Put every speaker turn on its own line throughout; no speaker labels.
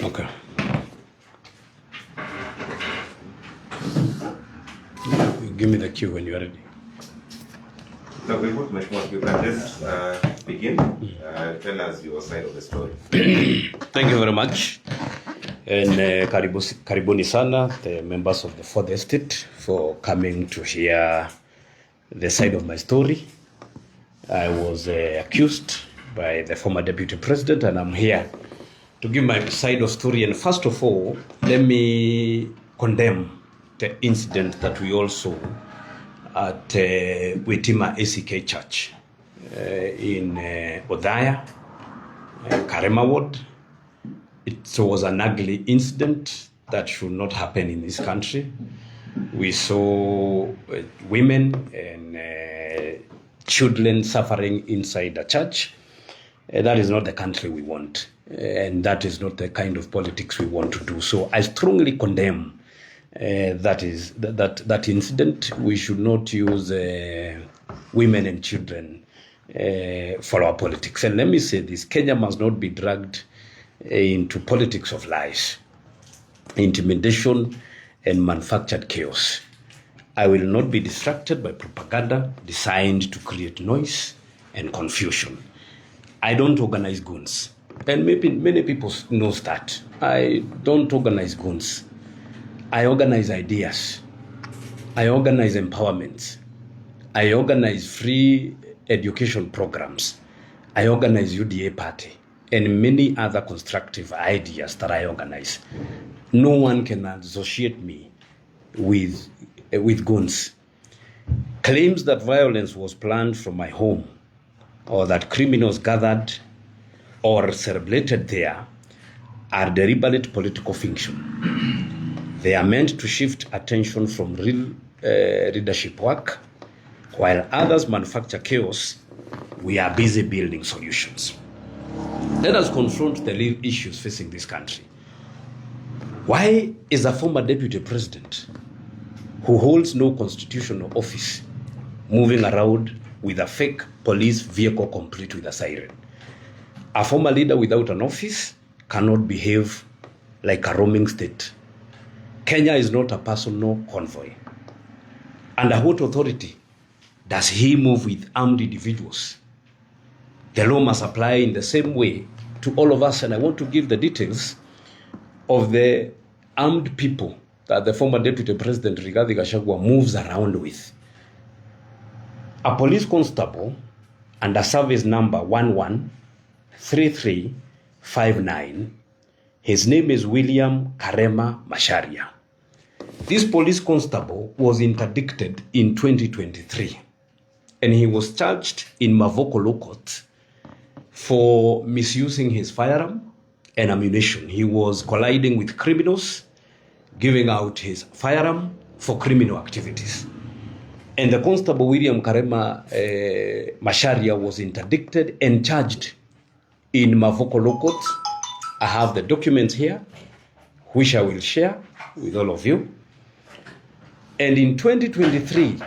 Okay. Give me the cue when you're ready.
So we would make more. You can just begin. Tell us your side of the story.
Thank you very much. And karibuni sana, the members of the Fourth Estate, for coming to hear the side of my story. I was accused by the former deputy president, and I'm here to give my side of story. And first of all, let me condemn the incident that we all saw at Witima ACK Church in Odhaya, Karema Ward. It was an ugly incident that should not happen in this country. We saw women and children suffering inside the church. That is not the country we want, and that is not the kind of politics we want to do. So I strongly condemn that incident. We should not use women and children for our politics. And let me say this: Kenya must not be dragged into politics of lies, intimidation, and manufactured chaos. I will not be distracted by propaganda designed to create noise and confusion. I don't organize goons, and maybe many people know that. I don't organize goons. I organize ideas. I organize empowerment. I organize free education programs. I organize UDA party and many other constructive ideas that I organize. No one can associate me with goons. Claims that violence was planned from my home, or that criminals gathered or celebrated there, are deliberate political fiction. They are meant to shift attention from real leadership work. While others manufacture chaos, we are busy building solutions. Let us confront the real issues facing this country. Why is a former deputy president who holds no constitutional office moving around with a fake police vehicle complete with a siren? A former leader without an office cannot behave like a roaming state. Kenya is not a personal convoy. Under what authority does he move with armed individuals? The law must apply in the same way to all of us, and I want to give the details of the armed people that the former deputy president Rigathi moves around with. A police constable under service number 113359, his name is William Karema Macharia. This police constable was interdicted in 2023, and he was charged in Mavoko Law Court for misusing his firearm and ammunition. He was colliding with criminals, giving out his firearm for criminal activities. And the constable William Karema Macharia was interdicted and charged in Mavoko Law Court. I have the documents here, which I will share with all of you. And in 2023,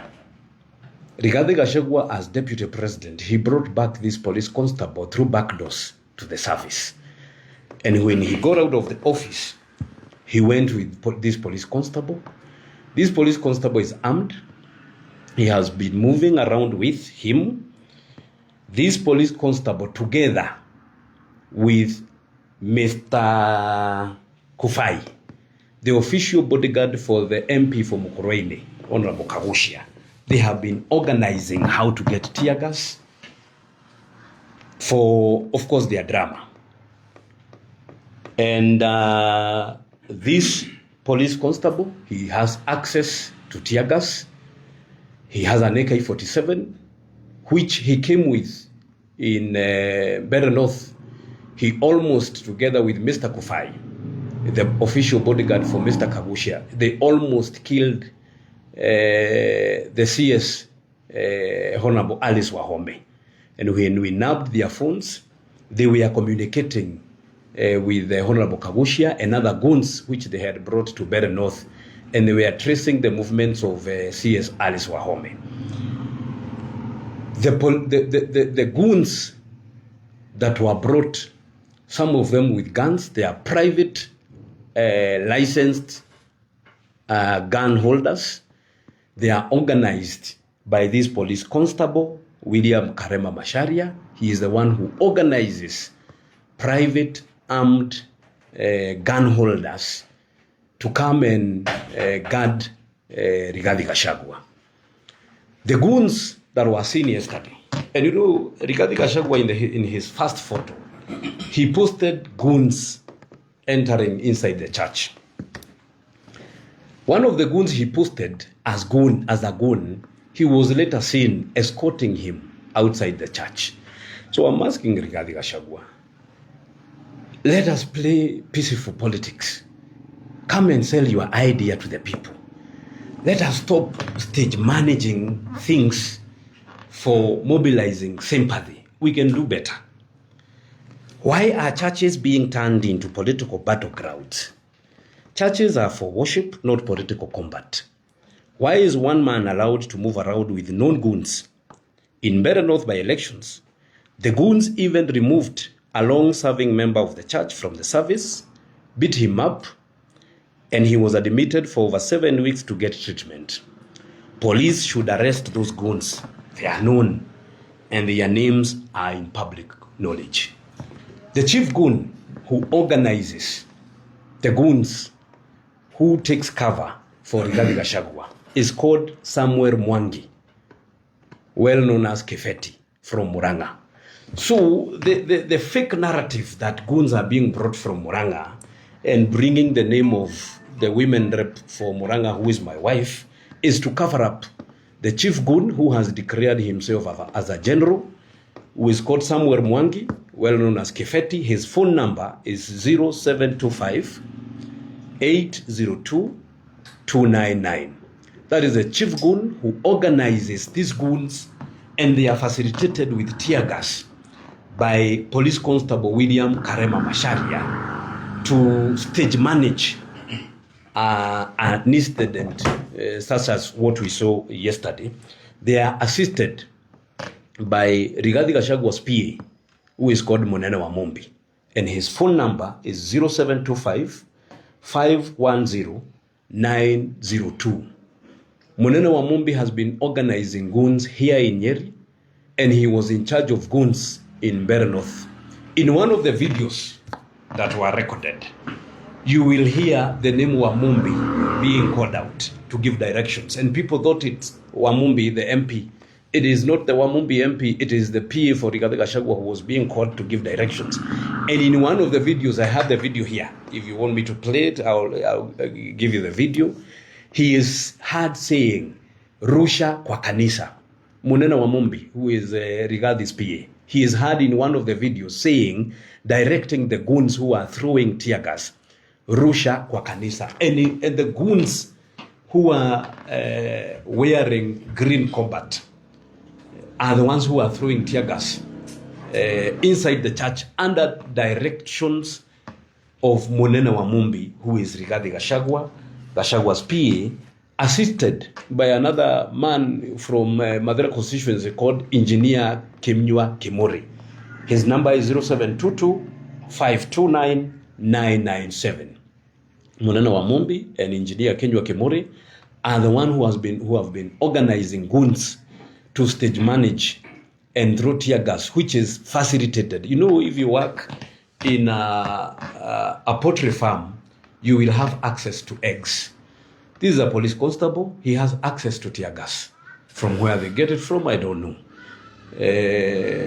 Rigathi Gachagua, as deputy president, he brought back this police constable through back doors to the service. And when he got out of the office, he went with this police constable. This police constable is armed. He has been moving around with him. This police constable, together with Mr. Kufai, the official bodyguard for the MP for Mukurweini, Honorable Kagushia, they have been organizing how to get tear gas for, of course, their drama. And this police constable, he has access to tear gas. He has an AK-47, which he came with in Better North. He almost, together with Mr. Kufai, the official bodyguard for Mr. Kagushia, they almost killed the CS, Honorable Alice Wahome. And when we nabbed their phones, they were communicating with the Honorable Kagushia and other goons which they had brought to Better North, and they were tracing the movements of CS Alice Wahome. The goons that were brought, some of them with guns. They are private licensed gun holders. They are organized by this police constable, William Karema Macharia. He is the one who organizes private armed gun holders to come and guard Rigathi Gachagua. The goons that were seen yesterday, and you know, Rigathi Gachagua in his first photo, he posted goons entering inside the church. One of the goons he posted as a goon, he was later seen escorting him outside the church. So I'm asking Rigathi Gachagua, let us play peaceful politics. Come and sell your idea to the people. Let us stop stage managing things for mobilizing sympathy. We can do better. Why are churches being turned into political battlegrounds? Churches are for worship, not political combat. Why is one man allowed to move around with known goons? In Mbeere North by elections, the goons even removed a long-serving member of the church from the service, beat him up, and he was admitted for over 7 weeks to get treatment. Police should arrest those goons. They are known, and their names are in public knowledge. The chief goon who organizes the goons who takes cover for Rigathi Gachagua is called Samuel Mwangi, well known as Kefeti from Murang'a. So the fake narrative that goons are being brought from Murang'a and bringing the name of the women rep for Murang'a, who is my wife, is to cover up the chief goon who has declared himself as a general, who is called Samuel Mwangi, well known as Kefeti. His phone number is 0725 802 299. That is a chief goon who organizes these goons, and they are facilitated with tear gas by Police Constable William Karema Macharia to stage manage an incident such as what we saw yesterday. They are assisted by Rigathi Gachagua's PA, who is called Munene Wamumbi, and his phone number is 0725 510 902. Munene Wamumbi has been organizing goons here in Nyeri, and he was in charge of goons in Mbeere North. In one of the videos that were recorded, you will hear the name Wamumbi being called out to give directions, and people thought it's Wamumbi, the MP. It is not the Wamumbi MP, it is the PA for Rigathi Gachagua who was being called to give directions. And in one of the videos, I have the video here. If you want me to play it, I'll give you the video. He is heard saying, Rusha kwa kanisa. Munene Wamumbi, who is Rigathi's PA, he is heard in one of the videos saying, directing the goons who are throwing tear gas, Rusha kwa kanisa. And the goons who are wearing green combat are the ones who are throwing tear gas inside the church under directions of Munene Wamumbi, who is Rigathi Gachagua, Gachagua's PA, assisted by another man from Mathare constituency called Engineer Kimnywa Kimori. His number is 0722 529 997. Munene Wamumbi and Engineer Kimnywa Kimori are the one who have been organizing goons to stage manage and throw tear gas, which is facilitated. You know, if you work in a poultry farm, you will have access to eggs. This is a police constable. He has access to tear gas. From where they get it from, I don't know.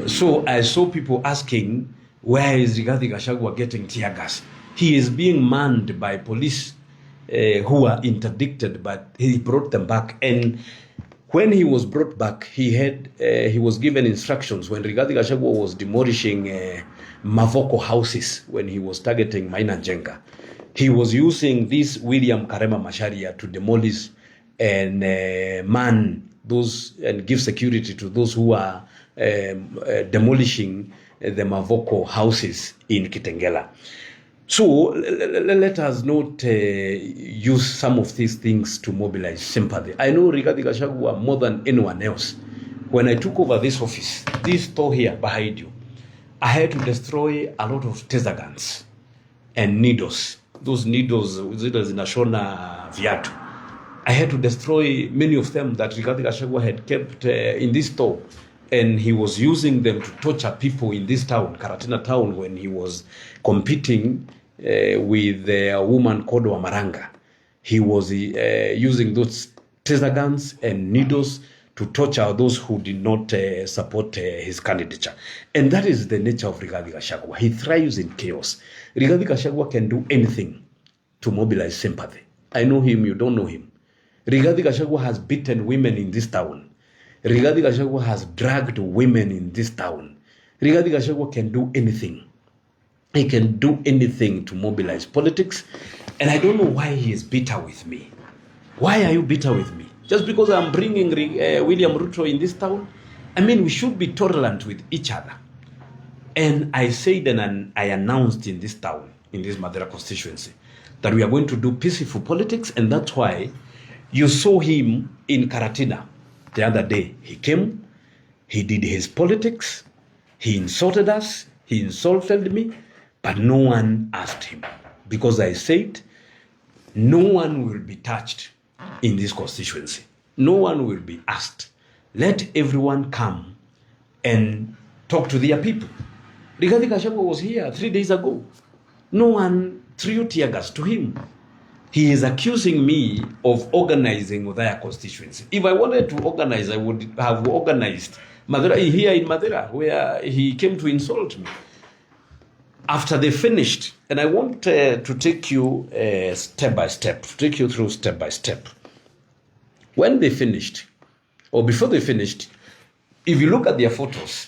So I saw people asking, where is Rigathi Gachagua getting tear gas? He is being manned by police who are interdicted, but he brought them back. And when he was brought back, he was given instructions when Rigathi Gachagua was demolishing Mavoko houses, when he was targeting Maina Njenga. He was using this William Karema Macharia to demolish and man those and give security to those who are demolishing the Mavoko houses in Kitengela. So let us not use some of these things to mobilize sympathy. I know Rigathi Gachagua more than anyone else. When I took over this office, this store here behind you, I had to destroy a lot of taser guns and needles. Those needles zile zinashona viatu. I had to destroy many of them that Rigathi Gachagua had kept in this store, and he was using them to torture people in this town, Karatina town, when he was competing with a woman called Wamaranga. He was using those taser guns and needles to torture those who did not support his candidature. And that is the nature of Rigathi Gachagua. He thrives in chaos. Rigathi Gachagua can do anything to mobilize sympathy. I know him, you don't know him. Rigathi Gachagua has beaten women in this town. Rigathi Gachagua has dragged women in this town. Rigathi Gachagua can do anything. He can do anything to mobilize politics. And I don't know why he is bitter with me. Why are you bitter with me? Just because I'm bringing William Ruto in this town? I mean, we should be tolerant with each other. And I said and I announced in this town, in this Madera constituency, that we are going to do peaceful politics, and that's why you saw him in Karatina the other day. He came, he did his politics, he insulted us, he insulted me, but no one asked him. Because I said, no one will be touched in this constituency. No one will be asked. Let everyone come and talk to their people. Rigathi Gachagua was here 3 days ago. No one threw tear gas to him. He is accusing me of organizing Udaya constituency. If I wanted to organize, I would have organized Madera, here in Madera, where he came to insult me. After they finished, and I want to take you step by step, to take you through step by step. When they finished, or before they finished, if you look at their photos,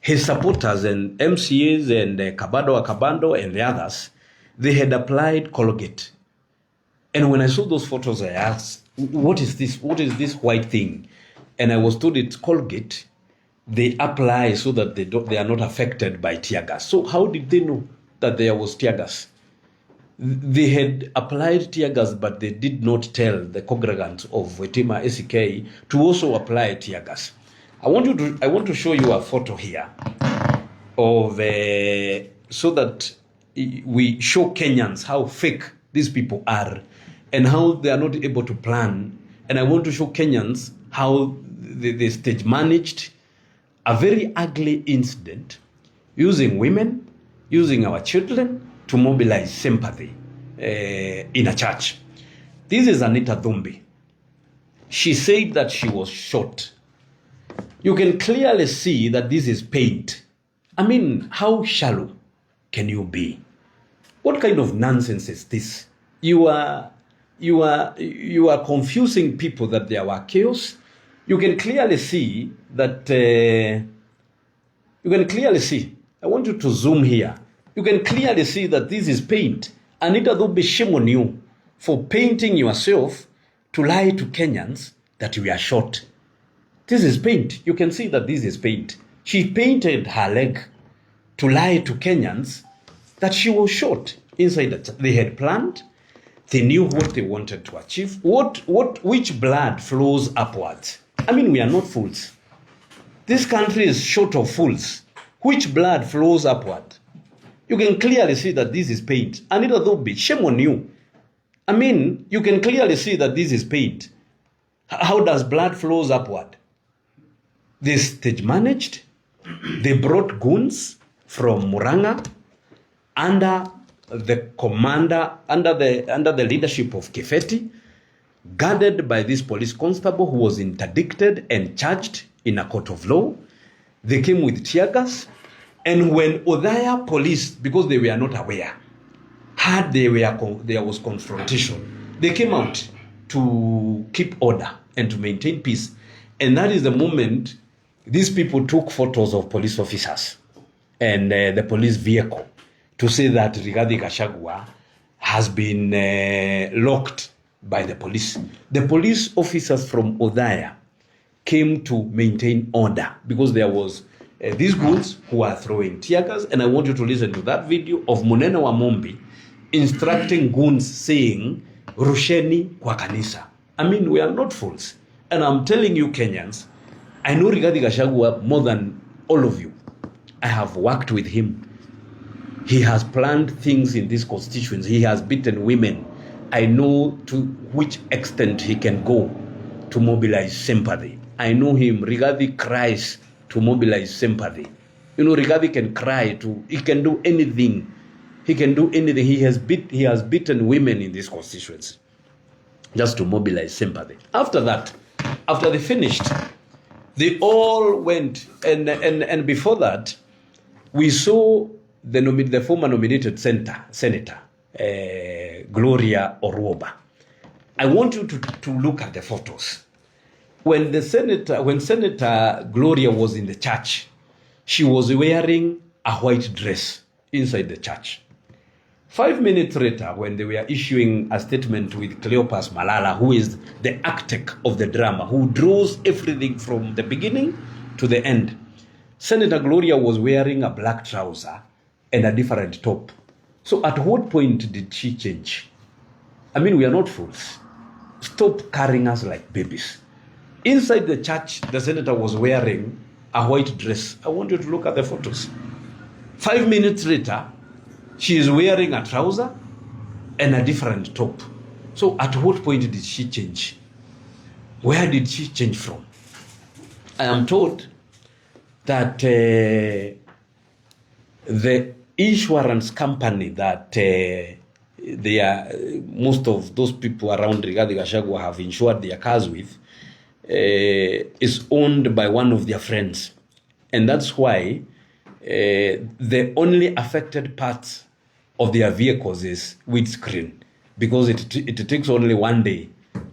his supporters and MCAs and Kabando and the others, they had applied Colgate. And when I saw those photos, I asked, what is this? What is this white thing? And I was told it's Colgate. They apply so that they are not affected by tear gas. So how did they know that there was tear gas? They had applied tear gas, but they did not tell the congregants of Wetima SK to also apply tear gas. I want to show you a photo here of so that we show Kenyans how fake these people are and how they are not able to plan. And I want to show Kenyans how they stage managed a very ugly incident using women, using our children to mobilize sympathy in a church. This is Anita Dhumbi. She said that she was shot. You can clearly see that this is paint. I mean, how shallow can you be? What kind of nonsense is this? You are confusing people that there were chaos. You can clearly see that. You can clearly see. I want you to zoom here. You can clearly see that this is paint. Anita Dhumbi, shame on you for painting yourself to lie to Kenyans that you are shot. This is paint. You can see that this is paint. She painted her leg to lie to Kenyans that she was shot inside the church. They had planned. They knew what they wanted to achieve. Which blood flows upwards? I mean, we are not fools. This country is short of fools. Which blood flows upward? You can clearly see that this is paint. Anita Dhumbi, shame on you. I mean, you can clearly see that this is paint. How does blood flows upward? They stage managed. They brought goons from Muranga under the commander, under the leadership of Kefeti, guarded by this police constable who was interdicted and charged in a court of law. They came with tear gas. And when Udaya police, because they were not aware, heard there was confrontation, they came out to keep order and to maintain peace. And that is the moment these people took photos of police officers and the police vehicle to say that Rigathi Gachagua has been locked by the police. The police officers from Udaya came to maintain order because there was these goons who are throwing tear gas. And I want you to listen to that video of Munene Wamumbi instructing goons saying, Rusheni kwa kanisa. I mean, we are not fools. And I'm telling you Kenyans, I know Rigathi Gachagua more than all of you. I have worked with him. He has planned things in this constituency. He has beaten women. I know to which extent he can go to mobilize sympathy. I know him. Rigathi cries to mobilize sympathy. You know, Rigathi can cry he can do anything. He can do anything. He has beaten women in this constituency just to mobilize sympathy. After that, after they finished, they all went, and before that, we saw the former nominated senator, Gloria Orwoba. I want you to look at the photos. When Senator Gloria was in the church, she was wearing a white dress inside the church. 5 minutes later, when they were issuing a statement with Cleopas Malala, who is the architect of the drama, who draws everything from the beginning to the end, Senator Gloria was wearing a black trouser and a different top. So at what point did she change? I mean, we are not fools. Stop carrying us like babies. Inside the church, the senator was wearing a white dress. I want you to look at the photos. 5 minutes later, she is wearing a trouser and a different top. So at what point did she change? Where did she change from? I am told that the insurance company that most of those people around Rigathi Gachagua have insured their cars with is owned by one of their friends. And that's why the only affected parts of their vehicles is windscreen, because it takes only 1 day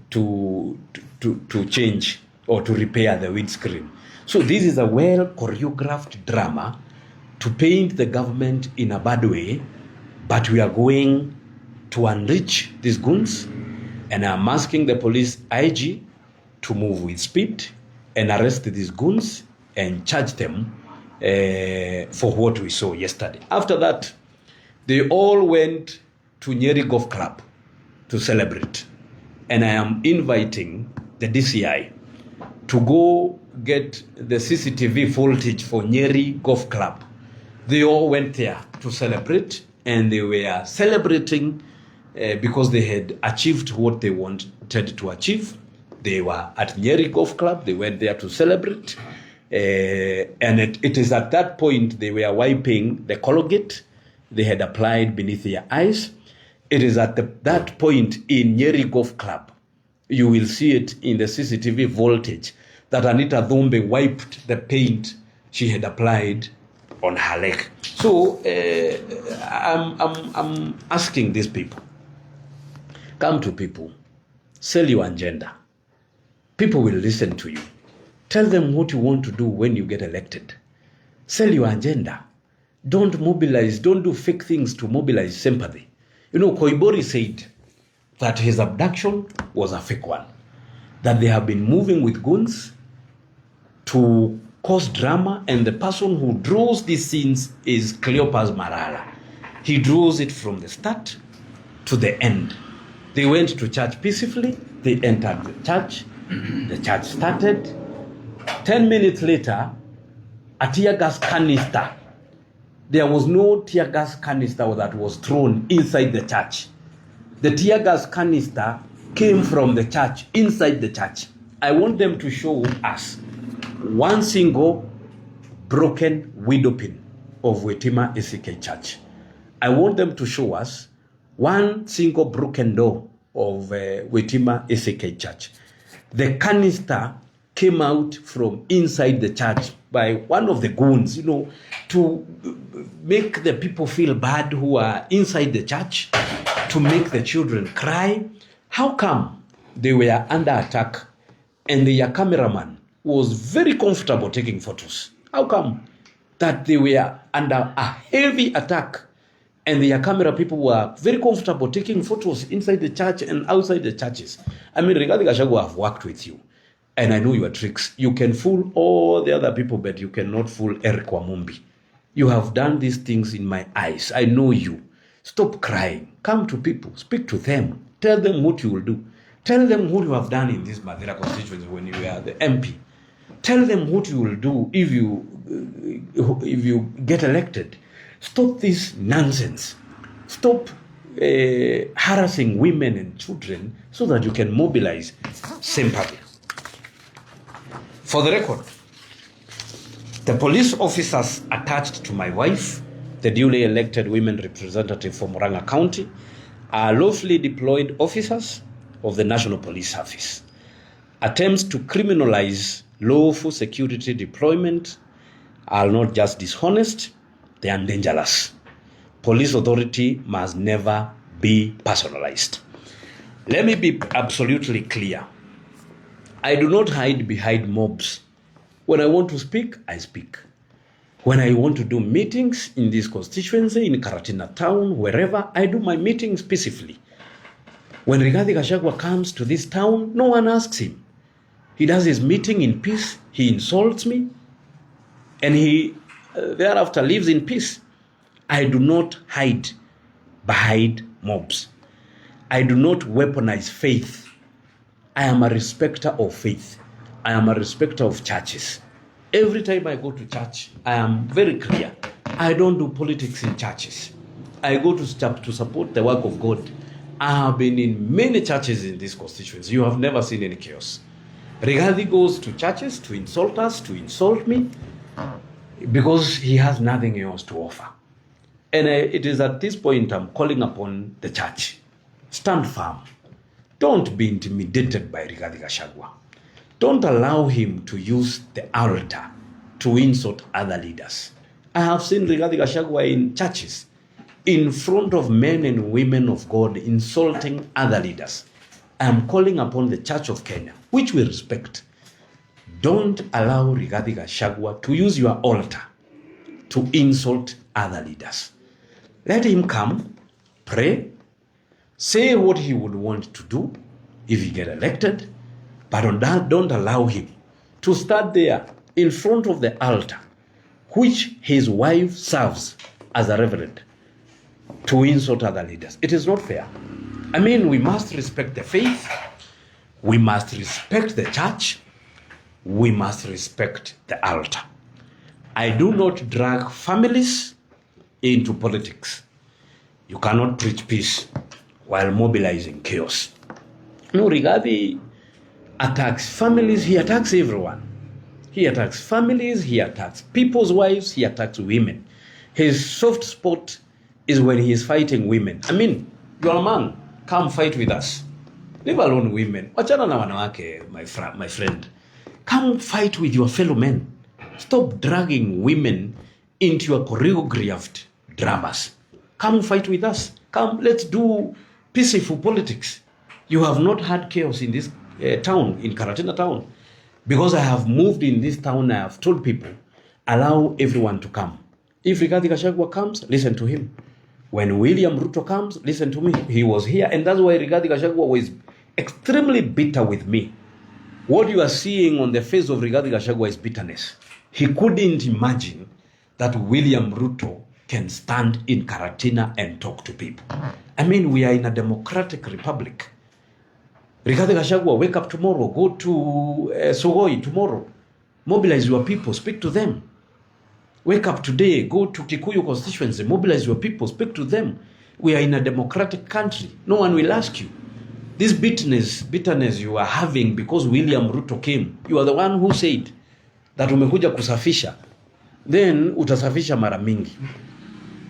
to change or to repair the windscreen. So this is a well choreographed drama to paint the government in a bad way, but we are going to enrich these goons, and I'm asking the police IG to move with speed and arrest these goons and charge them for what we saw yesterday. After that, they all went to Nyeri Golf Club to celebrate. And I am inviting the DCI to go get the CCTV footage for Nyeri Golf Club. They all went there to celebrate, and they were celebrating because they had achieved what they wanted to achieve. They were at Nyeri Golf Club. They went there to celebrate. And it is at that point they were wiping the Colgate they had applied beneath their eyes. It is at that point in Nyeri Golf Club, you will see it in the CCTV voltage, that Anita Dhumbe wiped the paint she had applied on her leg. So I'm asking these people, come to people, sell your agenda. People will listen to you. Tell them what you want to do when you get elected. Sell your agenda. Don't mobilize, don't do fake things to mobilize sympathy. You know, Koibori said that his abduction was a fake one, that they have been moving with goons to cause drama, and the person who draws these scenes is Cleopas Malala. He draws it from the start to the end. They went to church peacefully, they entered the church started. 10 minutes later, a tear gas canister. There was no tear gas canister that was thrown inside the church. The tear gas canister came from the church, inside the church. I want them to show us one single broken window pin of Wetima ACK Church. I want them to show us one single broken door of Wetima ACK Church. The canister came out from inside the church by one of the goons, you know, to make the people feel bad who are inside the church, to make the children cry. How come they were under attack and their cameraman was very comfortable taking photos? How come that they were under a heavy attack and their camera people were very comfortable taking photos inside the church and outside the churches? I mean, Rigathi Gachagua, have worked with you, and I know your tricks. You can fool all the other people, but you cannot fool Eric Wamumbi. You have done these things in my eyes. I know you. Stop crying. Come to people. Speak to them. Tell them what you will do. Tell them what you have done in this Madera constituency when you were the MP. Tell them what you will do if you get elected. Stop this nonsense. Stop harassing women and children so that you can mobilize sympathy. For the record, the police officers attached to my wife, the duly elected women representative for Murang'a County, are lawfully deployed officers of the National Police Service. Attempts to criminalize lawful security deployment are not just dishonest, they are dangerous. Police authority must never be personalized. Let me be absolutely clear. I do not hide behind mobs. When I want to speak, I speak. When I want to do meetings in this constituency, in Karatina town, wherever, I do my meetings peacefully. When Rigathi Gachagua comes to this town, no one asks him. He does his meeting in peace, he insults me, and he thereafter lives in peace. I do not hide behind mobs. I do not weaponize faith. I am a respecter of faith. I am a respecter of churches. Every time I go to church, I am very clear. I don't do politics in churches. I go to support the work of God. I have been in many churches in this constituency. You have never seen any chaos. Rigathi goes to churches to insult us, to insult me, because he has nothing else to offer. And it is at this point I'm calling upon the church. Stand firm. Don't be intimidated by Rigathi Gachagua. Don't allow him to use the altar to insult other leaders. I have seen Rigathi Gachagua in churches, in front of men and women of God, insulting other leaders. I am calling upon the Church of Kenya, which we respect. Don't allow Rigathi Gachagua to use your altar to insult other leaders. Let him come, pray, say what he would want to do if he get elected, but don't allow him to start there in front of the altar, which his wife serves as a reverend, to insult other leaders. It is not fair. I mean, we must respect the faith, we must respect the church, we must respect the altar. I do not drag families into politics. You cannot preach peace while mobilizing chaos. No, Rigathi attacks families, he attacks everyone. He attacks families, he attacks people's wives, he attacks women. His soft spot is when he is fighting women. I mean, you're a man, come fight with us. Leave alone women. Wachana na wanawake, my friend. Come fight with your fellow men. Stop dragging women into your choreographed dramas. Come fight with us. Come, let's do peaceful politics. You have not had chaos in this town, in Karatina town. Because I have moved in this town, I have told people, allow everyone to come. If Rigathi Gachagua comes, listen to him. When William Ruto comes, listen to me. He was here, and that's why Rigathi Gachagua was extremely bitter with me. What you are seeing on the face of Rigathi Gachagua is bitterness. He couldn't imagine that William Ruto can stand in Karatina and talk to people. I mean, we are in a democratic republic. Rigathi Gachagua, wake up tomorrow, go to Sogoi tomorrow, mobilize your people, speak to them. Wake up today, go to Kikuyu constituency, mobilize your people, speak to them. We are in a democratic country. No one will ask you. This bitterness you are having because William Ruto came, you are the one who said that umekuja kusafisha. Then utasafisha mara mingi.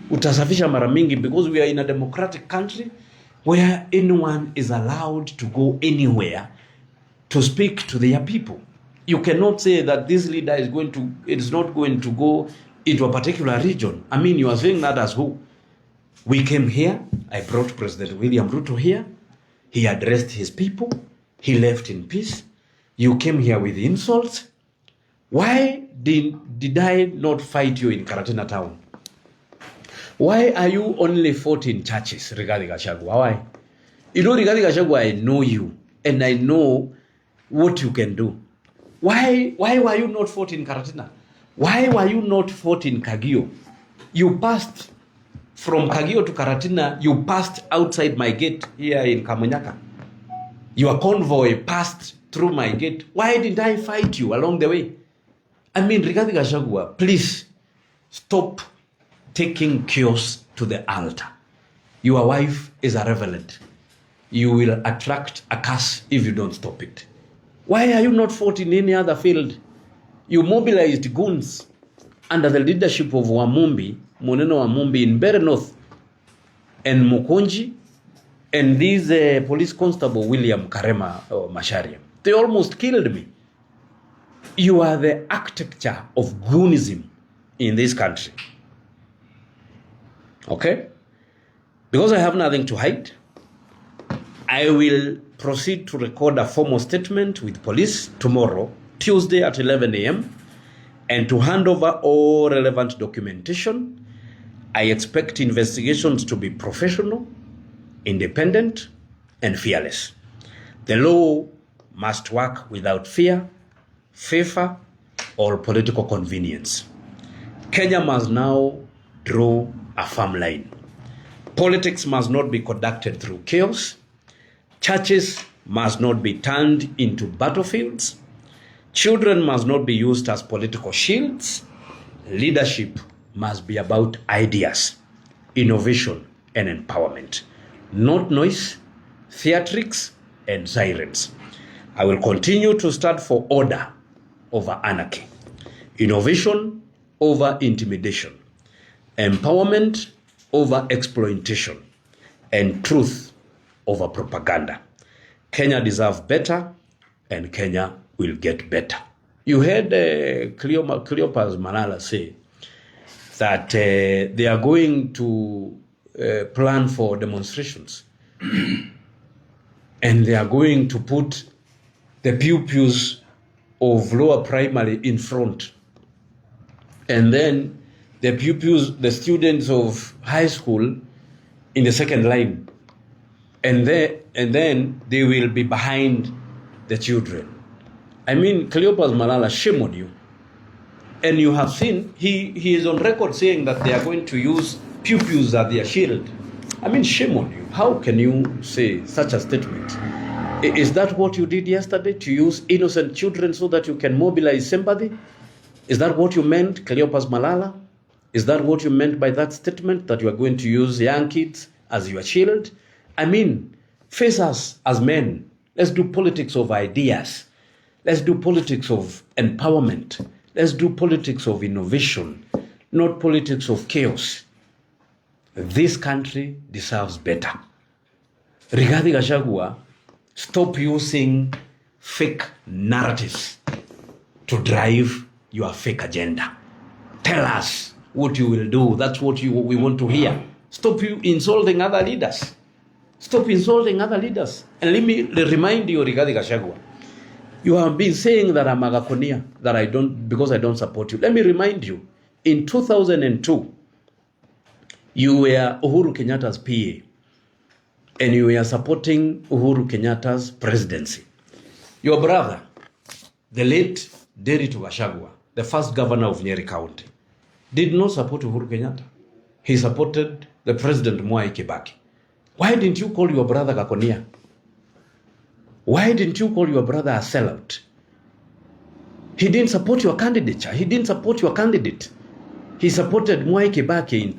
Utasafisha mara mingi because we are in a democratic country where anyone is allowed to go anywhere to speak to their people. You cannot say that this leader is not going to go into a particular region. I mean, you are saying that as who? We came here, I brought President William Ruto here, he addressed his people, he left in peace. You came here with insults. Why did I not fight you in Karatina town? Why are you only fought in churches, Rigathi Gachagua? Why? You know, Rigathi Gachagua, I know you, and I know what you can do. Why were you not fought in Karatina? Why were you not fought in Kagio? You passed from Kagio to Karatina, you passed outside my gate here in Kamanyaka. Your convoy passed through my gate. Why did I fight you along the way? I mean, Rigathi Gachagua, please stop taking chaos to the altar. Your wife is a revelant. You will attract a curse if you don't stop it. Why are you not fought in any other field? You mobilized goons under the leadership of Wamumbi, Moneno Wamumbi in Mbeere North, and Mukonji, and this police constable William Karema Macharia. They almost killed me. You are the architecture of goonism in this country. Okay? Because I have nothing to hide, I will proceed to record a formal statement with police tomorrow, Tuesday at 11 a.m., and to hand over all relevant documentation. I expect investigations to be professional, independent, and fearless. The law must work without fear, favor, or political convenience. Kenya must now draw a firm line. Politics must not be conducted through chaos. Churches must not be turned into battlefields. Children must not be used as political shields. Leadership must be about ideas, innovation, and empowerment, not noise, theatrics, and sirens. I will continue to stand for order over anarchy, innovation over intimidation, empowerment over exploitation, and truth over propaganda. Kenya deserves better, and Kenya will get better. You heard Cleopas Malala say that they are going to plan for demonstrations and they are going to put the pupils of lower primary in front, and then the pupils, the students of high school, in the second line, and then they will be behind the children. I mean, Cleopas Malala, shame on you. And you have seen, he is on record saying that they are going to use pupils as their shield. I mean, shame on you. How can you say such a statement? Is that what you did yesterday, to use innocent children so that you can mobilize sympathy? Is that what you meant, Cleopas Malala? Is that what you meant by that statement, that you are going to use young kids as your shield? I mean, face us as men. Let's do politics of ideas. Let's do politics of empowerment. Let's do politics of innovation, not politics of chaos. This country deserves better. Rigathi Gachagua, stop using fake narratives to drive your fake agenda. Tell us what you will do. That's what we want to hear. Stop you insulting other leaders. Stop insulting other leaders. And let me remind you, Rigathi Gachagua, you have been saying that I'm a Gakonia, that because I don't support you. Let me remind you, in 2002, you were Uhuru Kenyatta's PA, and you were supporting Uhuru Kenyatta's presidency. Your brother, the late Derito Gachagua, the first governor of Nyeri County, did not support Uhuru Kenyatta. He supported the president Mwai Kibaki. Why didn't you call your brother Gakonia? Why didn't you call your brother a sellout? He didn't support your candidature. He didn't support your candidate. He supported Mwai Kibaki in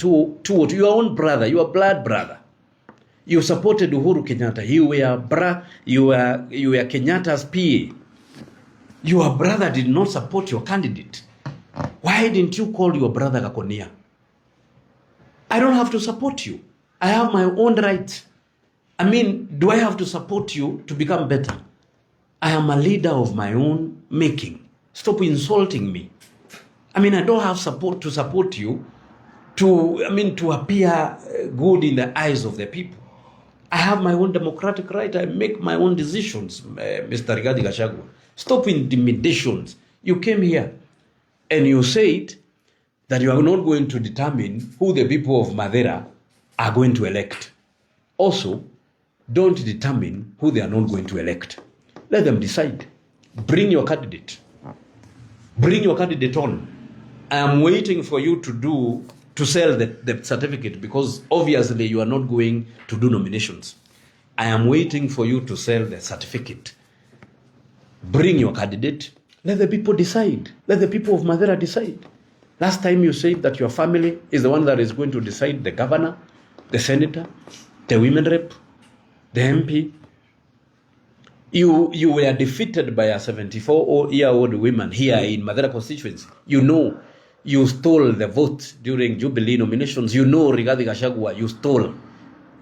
your own brother, your blood brother. You supported Uhuru Kenyatta. You were Kenyatta's PA. Your brother did not support your candidate. Why didn't you call your brother Gakonia? I don't have to support you. I have my own rights. I mean, do I have to support you to become better? I am a leader of my own making. Stop insulting me. I mean, I don't have to support you to appear good in the eyes of the people. I have my own democratic right. I make my own decisions, Mr. Rigathi Gachagua. Stop intimidations. You came here and you said that you are not going to determine who the people of Madeira are going to elect. Also, don't determine who they are not going to elect. Let them decide. Bring your candidate. Bring your candidate on. I am waiting for you to sell the certificate, because obviously you are not going to do nominations. I am waiting for you to sell the certificate. Bring your candidate. Let the people decide. Let the people of Mathera decide. Last time you said that your family is the one that is going to decide the governor, the senator, the women rep, the MP. You were defeated by a 74-year-old woman here in Mathera constituency. You know, you stole the vote during Jubilee nominations. You know, Rigathi Gachagua, you stole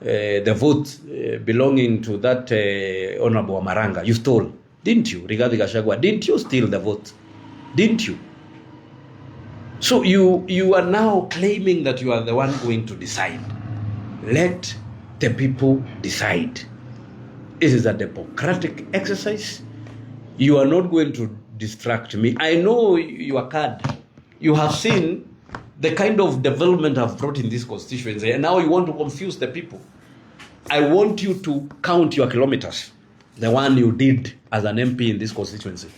the vote belonging to that Honorable Amaranga. You stole, didn't you, Rigathi Gachagua? Didn't you steal the vote? Didn't you? So you are now claiming that you are the one going to decide. Let the people decide. This is a democratic exercise. You are not going to distract me. I know you are card. You have seen the kind of development I've brought in this constituency, and now you want to confuse the people. I want you to count your kilometers, the one you did as an MP in this constituency.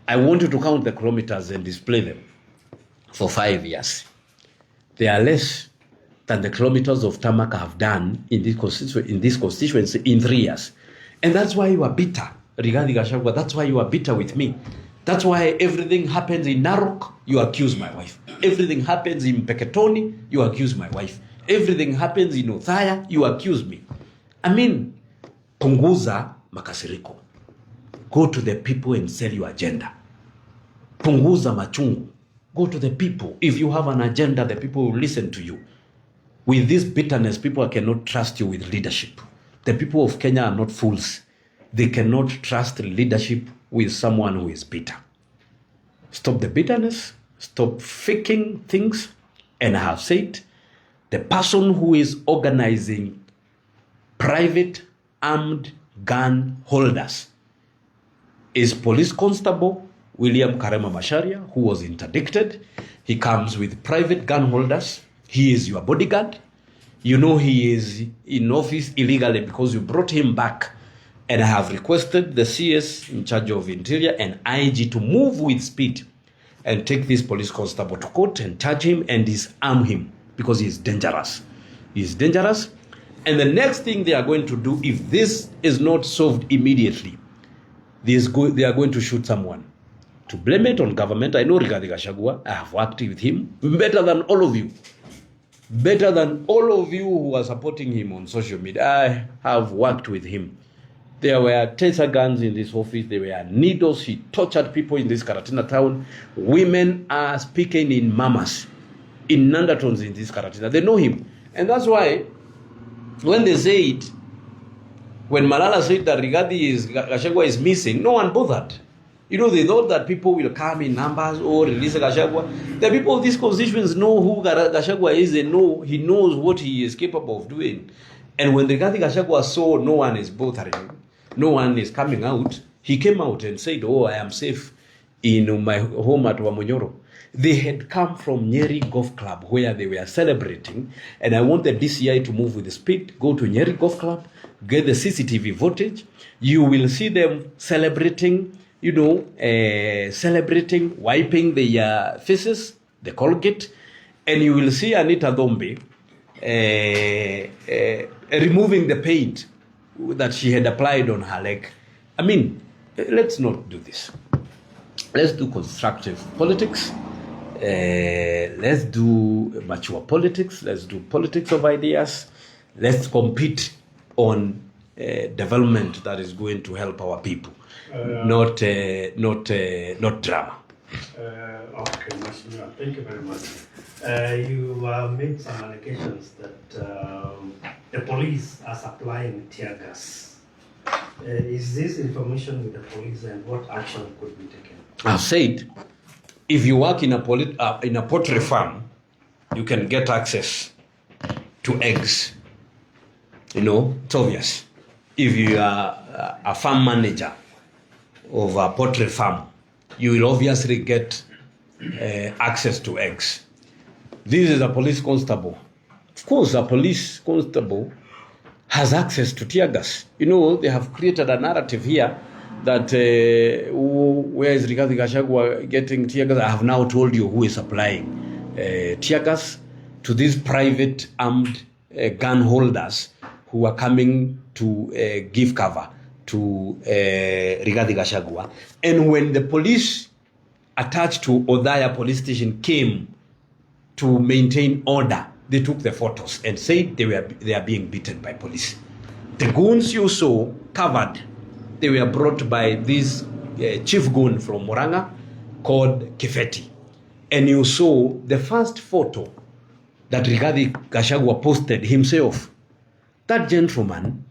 I want you to count the kilometers and display them for 5 years. They are less than the kilometers of tarmac have done in this constituency in 3 years. And that's why you are bitter, Rigathi Gachagua. That's why you are bitter with me. That's why everything happens in Narok, you accuse my wife. Everything happens in Peketoni, you accuse my wife. Everything happens in Othaya, you accuse me. I mean, punguza makasiriko. Go to the people and sell your agenda. Punguza machungu. Go to the people. If you have an agenda, the people will listen to you. With this bitterness, people cannot trust you with leadership. The people of Kenya are not fools. They cannot trust leadership with someone who is bitter. Stop the bitterness. Stop faking things. And I have said, the person who is organizing private armed gun holders is Police Constable William Karema Macharia, who was interdicted. He comes with private gun holders. He is your bodyguard. You know he is in office illegally because you brought him back. And I have requested the CS in charge of Interior and IG to move with speed and take this police constable to court and charge him and disarm him because he is dangerous. He is dangerous. And the next thing they are going to do, if this is not solved immediately, they are going to shoot someone. To blame it on government, I know Rigathi Gachagua. I have worked with him better than all of you. Better than all of you who are supporting him on social media. I have worked with him. There were taser guns in this office. There were needles. He tortured people in this Karatina town. Women are speaking in mamas, in Nandatons in this Karatina. They know him. And that's why when they said, when Malala said that Rigathi Gachagua is missing, no one bothered. You know, they thought that people will come in numbers or release Gachagua. The people of these constituents know who Gachagua is and know he knows what he is capable of doing. And when the Rigathi Gachagua saw no one is bothering, no one is coming out, he came out and said, oh, I am safe in my home at Wamunyoro. They had come from Nyeri Golf Club where they were celebrating, and I want the DCI to move with speed, go to Nyeri Golf Club, get the CCTV footage. You will see them celebrating, you know, celebrating, wiping their faces, the Colgate, and you will see Anita Dombe removing the paint that she had applied on her leg. I mean, let's not do this. Let's do constructive politics. Let's do mature politics. Let's do politics of ideas. Let's compete on development that is going to help our people, not drama.
Okay, Mashima, thank you very much. You made some allegations that the police are supplying tear gas. Is this information with the police, and what action could be taken?
I've said, if you work in a poultry farm, you can get access to eggs. You know, it's obvious. If you are a farm manager of a poultry farm, you will obviously get access to eggs. This is a police constable. Of course, a police constable has access to tear gas. You know, they have created a narrative here that where is Rigathi Gachagua getting tear gas? I have now told you who is supplying tear gas to these private armed gun holders who are coming to give cover to Rigathi Gachagua. And when the police attached to Othaya police station came to maintain order, they took the photos and said they are being beaten by police. The goons you saw covered, they were brought by this chief goon from Murang'a called Kifeti. And you saw the first photo that Rigathi Gachagua posted himself. That gentleman,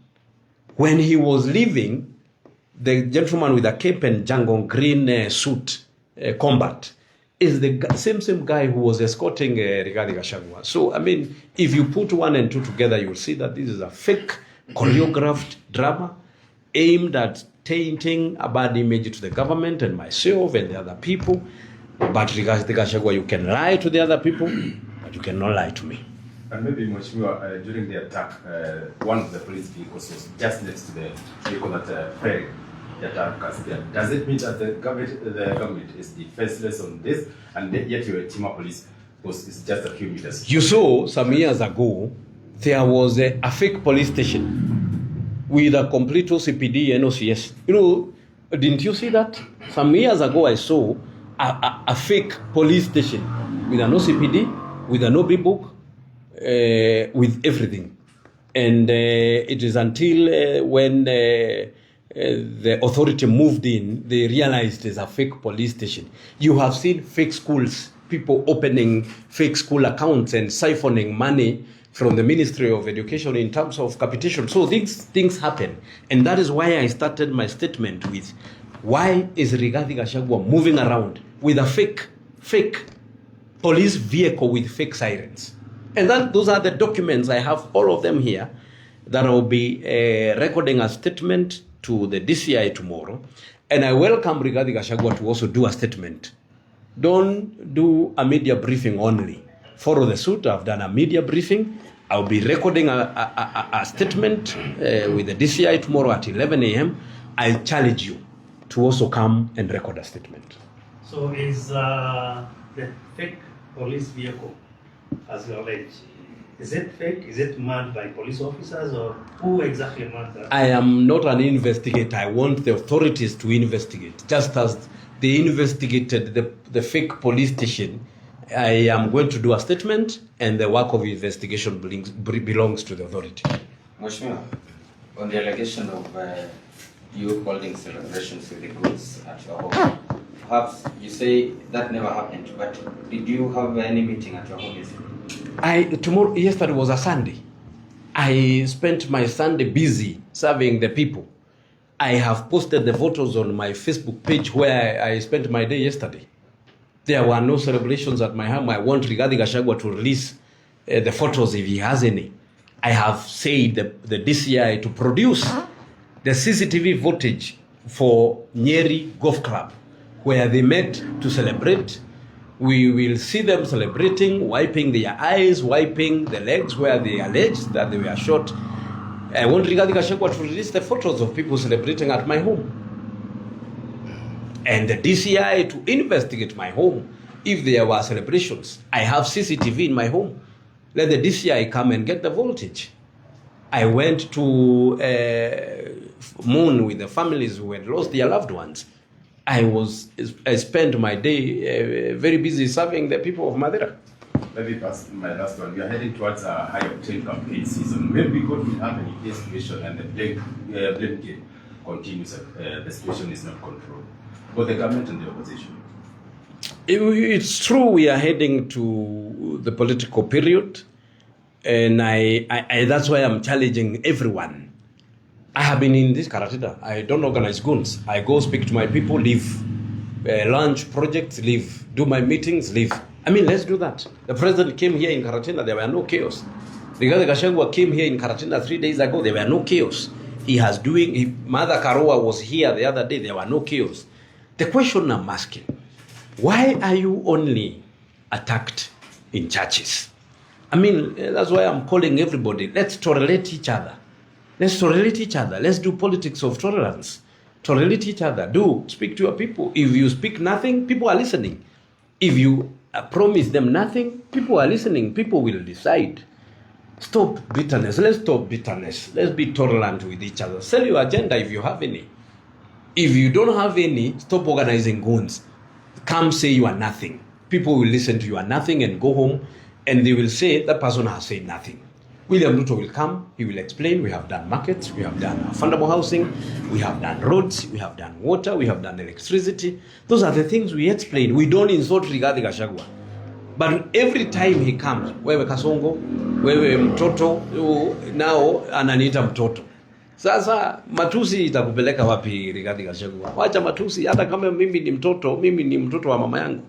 when he was leaving, the gentleman with a cape and jungle green suit, combat, is the same guy who was escorting Rigathi Gachagua. So, I mean, if you put one and two together, you'll see that this is a fake, choreographed drama aimed at tainting a bad image to the government and myself and the other people. But Rigathi Gachagua, you can lie to the other people, but you cannot lie to me.
And maybe, Mheshimiwa, during the attack, one of the police vehicles was just next to the vehicle that failed the attackers there. Does it mean that the government is defenseless on this, and yet your team of police is just a few meters?
You saw some years ago, there was a fake police station with a complete OCPD and OCS. You know, didn't you see that? Some years ago, I saw a fake police station with an OCPD, with an OB book, with everything. And it is until when the authority moved in, they realized it's a fake police station. You have seen fake schools, people opening fake school accounts and siphoning money from the Ministry of Education in terms of capitation. So these things happen. And that is why I started my statement with, why is Rigathi Gachagua moving around with a fake police vehicle with fake sirens? And those are the documents. I have all of them here that I will be recording a statement to the DCI tomorrow. And I welcome Rigathi Gachagua to also do a statement. Don't do a media briefing only. Follow the suit. I've done a media briefing. I'll be recording a statement with the DCI tomorrow at 11 a.m. I challenge you to also come and record a statement.
So is the fake police vehicle, as you allege, is it fake? Is it manned by police officers, or who exactly manned that? I
am not an investigator. I want the authorities to investigate. Just as they investigated the fake police station, I am going to do a statement, and the work of investigation belongs to the authority.
Mheshimiwa, on the allegation of you holding celebrations with the goods at your home, perhaps you say that never happened, but did you have any meeting at your home yesterday?
Yesterday was a Sunday. I spent my Sunday busy serving the people. I have posted the photos on my Facebook page where I spent my day yesterday. There were no celebrations at my home. I want Rigathi Gachagua to release the photos if he has any. I have said the DCI to produce the CCTV footage for Nyeri Golf Club, where they met to celebrate. We will see them celebrating, wiping their eyes, wiping the legs where they alleged that they were shot. I want Rigathi Gachagua to release the photos of people celebrating at my home. And the DCI to investigate my home if there were celebrations. I have CCTV in my home. Let the DCI come and get the voltage. I went to mourn with the families who had lost their loved ones. I spent my day very busy serving the people of Madeira.
Maybe that's my last one. We are heading towards a high octane campaign season. Maybe God will have an investigation and the blame game continues. The situation is not controlled. Both the government and the opposition.
It's true we are heading to the political period, and I that's why I'm challenging everyone. I have been in this Karatina. I don't organize goons. I go speak to my people, leave. Launch projects, leave. Do my meetings, leave. I mean, let's do that. The president came here in Karatina, there were no chaos. Rigathi Gachagua came here in Karatina 3 days ago, there were no chaos. Mother Karua was here the other day, there were no chaos. The question I'm asking, why are you only attacked in churches? I mean, that's why I'm calling everybody, let's tolerate each other. Let's tolerate each other. Let's do politics of tolerance. Tolerate each other. Speak to your people. If you speak nothing, people are listening. If you promise them nothing, people are listening. People will decide. Stop bitterness. Let's stop bitterness. Let's be tolerant with each other. Sell your agenda if you have any. If you don't have any, stop organizing goons. Come say you are nothing. People will listen to you are nothing and go home, and they will say that person has said nothing. William Ruto will come, he will explain, we have done markets, we have done affordable housing, we have done roads, we have done water, we have done electricity. Those are the things we explain. We don't insult Rigathi Gachagua. But every time he comes, wewe kasongo, wewe mtoto, now ananiita mtoto. Sasa matusi itakupeleka wapi Rigathi Gachagua? Wacha matusi, hata kama mimi ni mtoto wa mama yangu.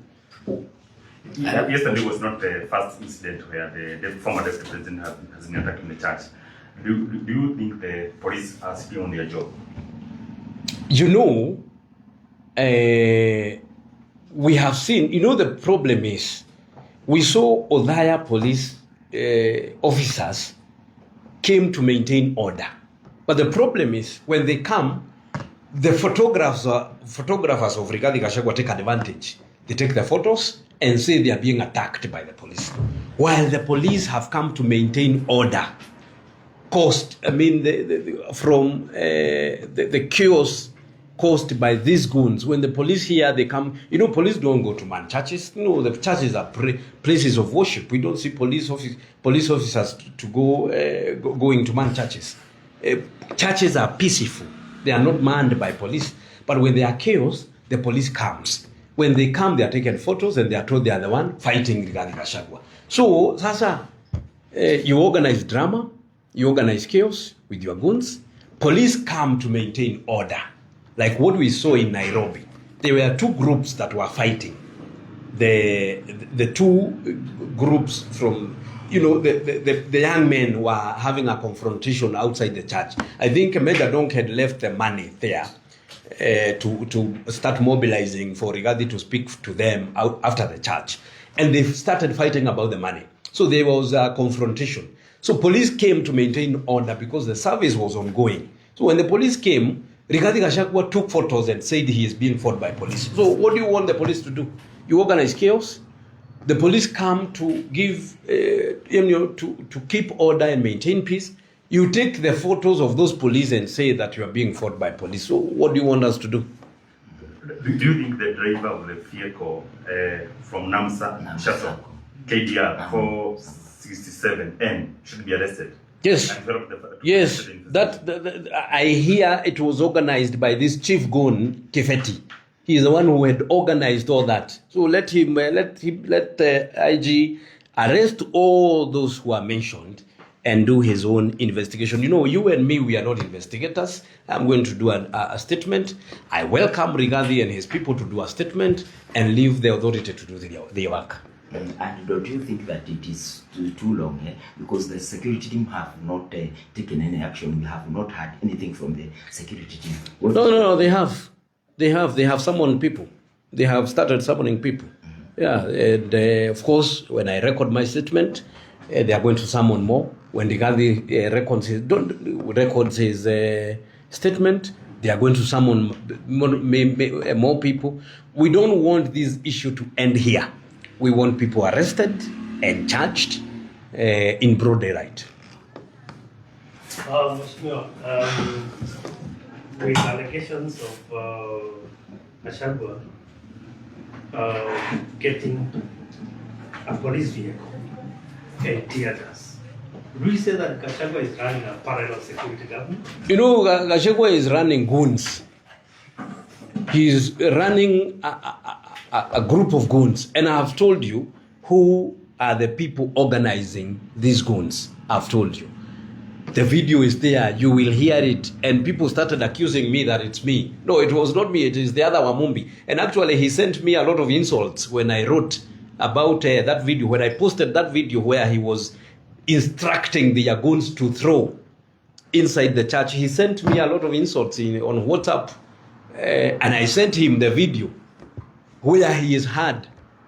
Yesterday was not the first incident where the former deputy president has been attacked in the church. Do you think the police are still on their job?
You know, we have seen, the problem is, we saw Othaya police officers came to maintain order. But the problem is, when they come, the photographers of Rigathi Gachagua take advantage. They take the photos and say they are being attacked by the police. While the police have come to maintain order. From the chaos caused by these goons. When the police here, they come, police don't go to man churches. No, the churches are places of worship. We don't see police officers to going to man churches. Churches are peaceful. They are not manned by police. But when there are chaos, the police comes. When they come, they are taking photos and they are told they are the one fighting Rigathi Gachagua. So, sasa, you organize drama, you organize chaos with your goons. Police come to maintain order. Like what we saw in Nairobi. There were two groups that were fighting. The two groups from, the young men were having a confrontation outside the church. I think Major Donk had left the money there. To start mobilizing for Rigathi to speak to them after the church. And they started fighting about the money. So there was a confrontation. So police came to maintain order because the service was ongoing. So when the police came, Rigathi Gachagua took photos and said he is being fought by police. So what do you want the police to do? You organize chaos? The police come to give, to keep order and maintain peace. You take the photos of those police and say that you are being fought by police. So what do you want us to do?
Do you think the driver of the vehicle from Namsa, Shaso, KDR 467N should be arrested?
Yes. Yes. I hear it was organized by this chief goon, Kifeti. He is the one who had organized all that. So let IG arrest all those who are mentioned and do his own investigation. You and me, we are not investigators. I'm going to do a statement. I welcome Rigathi and his people to do a statement and leave the authority to do their work.
And don't you think that it is too long? Because the security team have not taken any action. We have not heard anything from the security team.
No, they have. They have summoned people. They have started summoning people. Mm-hmm. Yeah, and of course, when I record my statement, they are going to summon more. When Rigathi records his statement, they are going to summon more people. We don't want this issue to end here. We want people arrested and charged in broad daylight.
With allegations of Gachagua getting a police vehicle and tear gas, do you say that Gachagua is running a parallel security government?
Gachagua is running goons. He is running a group of goons. And I have told you who are the people organizing these goons. I've told you. The video is there. You will hear it. And people started accusing me that it's me. No, it was not me. It is the other Wamumbi. And actually, he sent me a lot of insults when I wrote about that video. When I posted that video where he was instructing the goons to throw inside the church, he sent me a lot of insults on WhatsApp. And I sent him the video where he is heard.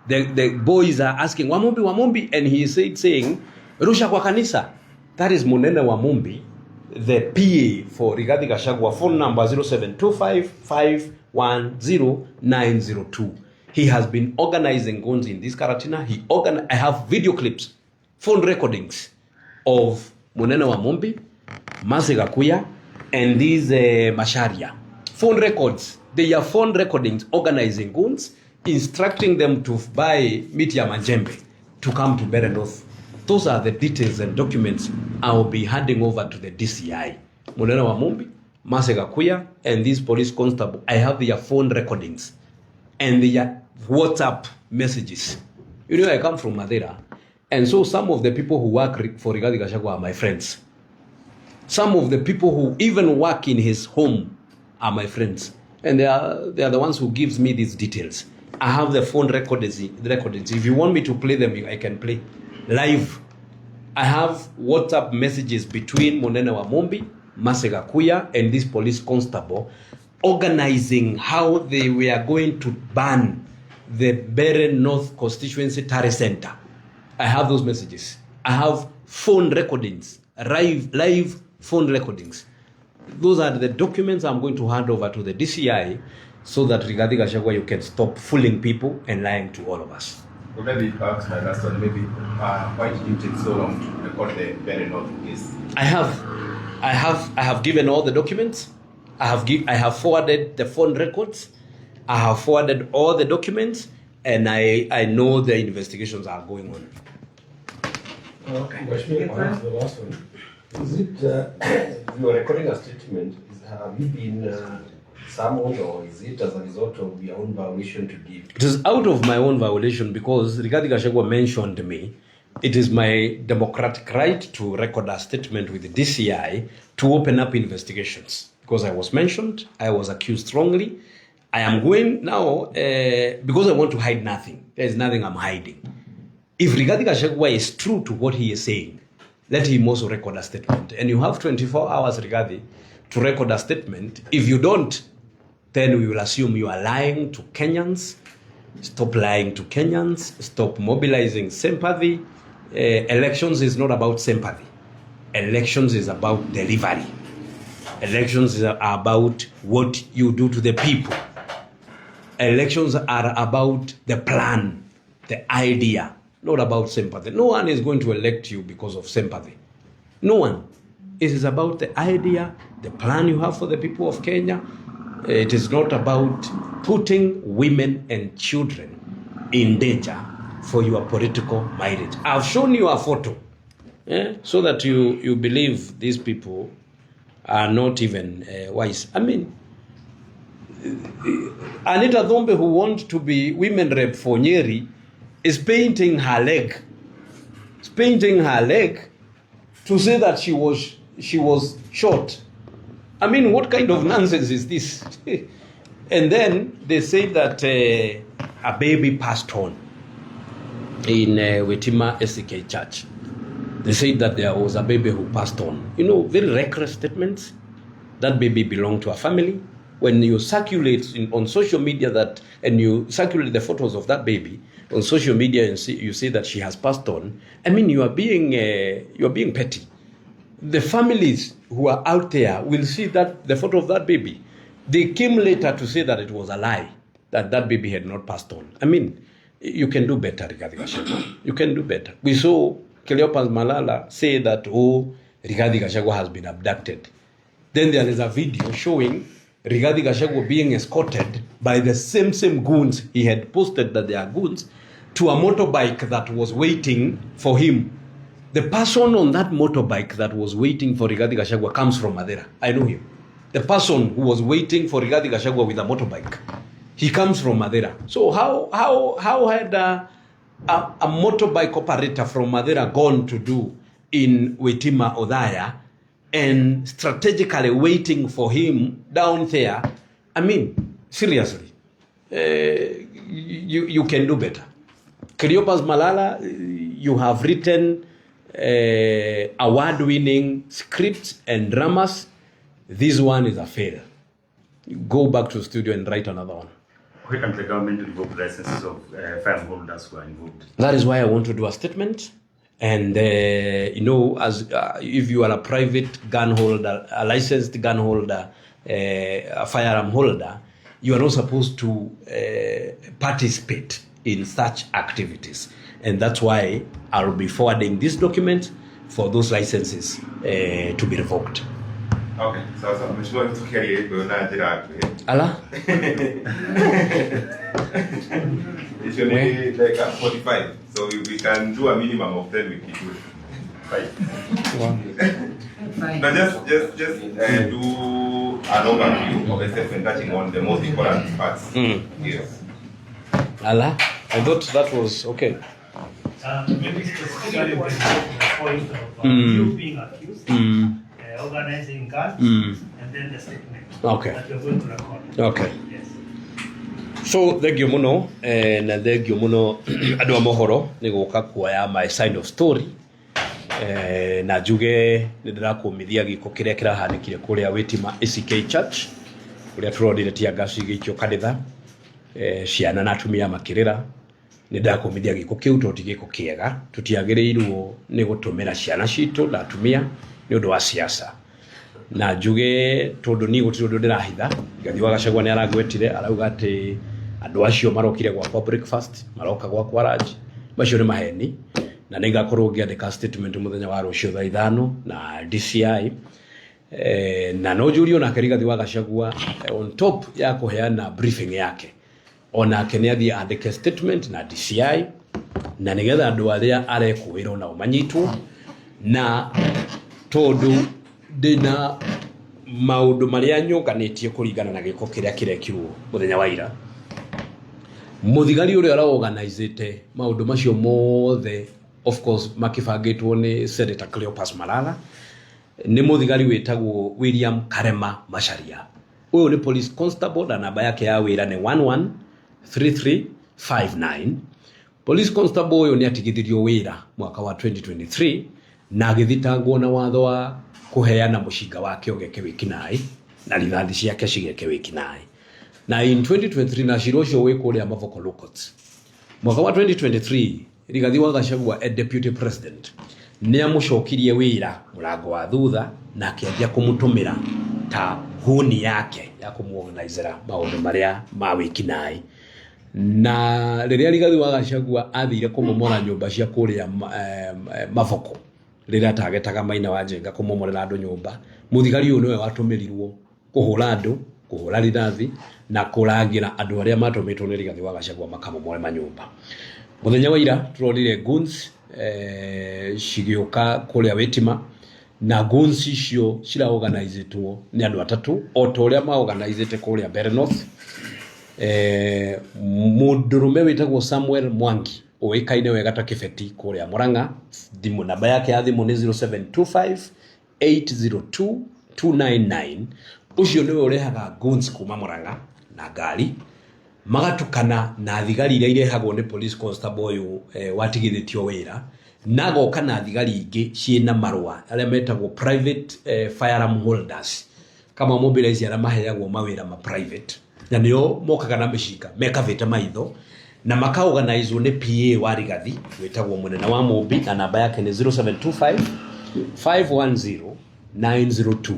The boys are asking, Wamumbi, and he is saying, Rusha kwa kanisa. That is Munene Wamumbi, the PA for Rigathi Gachagua, phone number 0725510902. He has been organizing guns in this Karatina. I have video clips, phone recordings of Munene Wamumbi, Mercy Gakuya, and these Masharia. Phone records. They are phone recordings organizing goons, instructing them to buy Mitia Manjembe to come to Mbeere North. Those are the details and documents I will be handing over to the DCI. Munene Wamumbi, Mercy Gakuya, and these police constable, I have their phone recordings and their WhatsApp messages. You know, I come from Madeira, and so some of the people who work for Rigathi Gachagua are my friends. Some of the people who even work in his home are my friends, and they are the ones who gives me these details. I have the phone recordings. If you want me to play them, I can play live. I have WhatsApp messages between Munene Wamumbi, Mercy Gakuya, and this police constable organizing how they were going to ban the Mbeere North Constituency Tare Center. I have those messages. I have phone recordings, live phone recordings. Those are the documents I'm going to hand over to the DCI so that Rigathi Gachagua, you can stop fooling people and lying to all of us.
Well, maybe perhaps my last one, maybe why did you take so long to record the Mbeere North case? I
have given all the documents. I have forwarded the phone records. I have forwarded all the documents, and I know the investigations are going on.
Okay.
Perhaps the last one. Is it, you are recording a statement, have you been summoned, or is it as a result of your own violation to give?
It is out of my own violation because Rigathi Gachagua mentioned me. It is my democratic right to record a statement with the DCI to open up investigations. Because I was mentioned, I was accused wrongly. I am going now because I want to hide nothing. There is nothing I'm hiding. If Rigathi Gachagua is true to what he is saying, let him also record a statement. And you have 24 hours, Rigathi, to record a statement. If you don't, then we will assume you are lying to Kenyans. Stop lying to Kenyans. Stop mobilizing sympathy. Elections is not about sympathy. Elections is about delivery. Elections is about what you do to the people. Elections are about the plan, the idea, not about sympathy. No one is going to elect you because of sympathy. No one. It is about the idea, the plan you have for the people of Kenya. It is not about putting women and children in danger for your political mileage. I've shown you a photo so that you believe these people are not even wise. I mean, Anita Dhombe, who wants to be women rep for Nyeri, is painting her leg. Is painting her leg to say that she was short. I mean, what kind of nonsense is this? And then they say that a baby passed on in Wetima SK Church. They said that there was a baby who passed on. You know, very reckless statements. That baby belonged to a family. When you circulate on social media and you circulate the photos of that baby on social media and you say that she has passed on, I mean, you are being petty. The families who are out there will see that the photo of that baby. They came later to say that it was a lie, that baby had not passed on. I mean, you can do better, Rigathi Gachagua. You can do better. We saw Cleopas Malala say that, Rigathi Gachagua has been abducted. Then there is a video showing Rigathi Gachagua being escorted by the same goons. He had posted that they are goons to a motorbike that was waiting for him. The person on that motorbike that was waiting for Rigathi Gachagua comes from Madeira. I know him. The person who was waiting for Rigathi Gachagua with a motorbike, he comes from Madeira. So how had a motorbike operator from Madeira gone to do in Wetima Odhaya and strategically waiting for him down there? I mean, seriously, you can do better. Cleopas Malala, you have written award-winning scripts and dramas. This one is a fail. Go back to the studio and write another one.
Why can't the government revoke licenses of firearm holders who are involved?
That is why I want to do a statement. And, as if you are a private gun holder, a licensed gun holder, a firearm holder, you are not supposed to participate in such activities. And that's why I'll be forwarding this document for those licenses to be revoked.
Okay, so mheshimiwa tukialie hivyo na ajira
Ala?
It's only like 45, so we can do a minimum of 10 with people. Right.
Wow.
Now just do an overview of the and touching on the most important parts. Yes.
Ala? I thought that was okay.
Maybe specifically when the point of you being accused, organizing cards, and then the statement that you're going to record.
Okay.
Yes.
So thank you muno na thank you muno andu a mohoro ni guka kuoya my side of story na juge ni ndirakumithia giko kiria kirahanikire kuria Witima ACK Church kuria turodire tia gasi gikyo kanitha ciana na atumia makirira ni ndakumithia giko kiu totigiko kiega tutiagirirwo ni gutumira ciana citu na atumia ni undu wa siasa na juge tondu ni gutiro ndu ndirahitha Rigathi wa Gachagua ni aragwetire arauga ati andu acio marokire kwa breakfast maroka kwa kwaraji macio ni maheni na ningakorwo ngiandika statement muthenya wa rucio thaa 5 na DCI na no jurio na Rigathi wa Gachagua on top ya kuheana briefing yake ona kenia thia andike statement na DCI na nigetha andu aria arekuwira na umanyitwo na tondu ndina maundu maria nyunganitie kuringana na giko kiria kirekirwo muthenya wa ira muthigari uria araorganizete maundu macio mothe of course makibangitwo ni Senator Cleopas Malala ni muthigari wetagwo William Karema Macharia uyu ni police constable na namba yake ya wira ni 113359 police constable uyu ni atigithirio wira mwaka wa 2023 na agithitangwo na watho wa kuheana mushinga wake ogeke wikinai na rithathi ciake cigeke wikinai na in 2023 na shirosho wikuria Mavoko Locots mwaka wa 2023 Rigathi wa Gachagua deputy president ni amucokirie wira murango wa thutha na akiambia kumutumira ta huni yake ya kumuorganizera maundu maria ma wikinai na riria Rigathi wa Gachagua athire kumomora nyumba cia kuria Mavoko riria tagetaga Maina wa Njenga kumomorera andu nyumba muthigari uyu niwe watumirirwo kuhura andu kuhura rithathi na kurangira andu aria matumitwo ni Rigathi wa Gachagua makamomore manyumba muthenya wa ira turonire goons cigioka kuria Witima na goons icio cira organizetwo ni andu atatu o to uria ma organizete kuria Mbeere North mundurume witagwo Samuel Mwangi uikaine wega ta Kibeti kuria Murang'a thimu namba yake ya thimu ni 0725802299 ucio niwe urehaga goons kuma Murang'a na ngari magatukana na thigari iria irehagwo ni police constable uyu watigithitio wira nagoka na thigari ingi ciina marua aria metagwo private firearm holders kama mobilize ara maheagwo mawira ma private na nio mokaga na micika mekavite maitho na makaorganizwo ni PA wa Rigathi wetagwo munene wa Wamumbi na namba yake ni 0725510902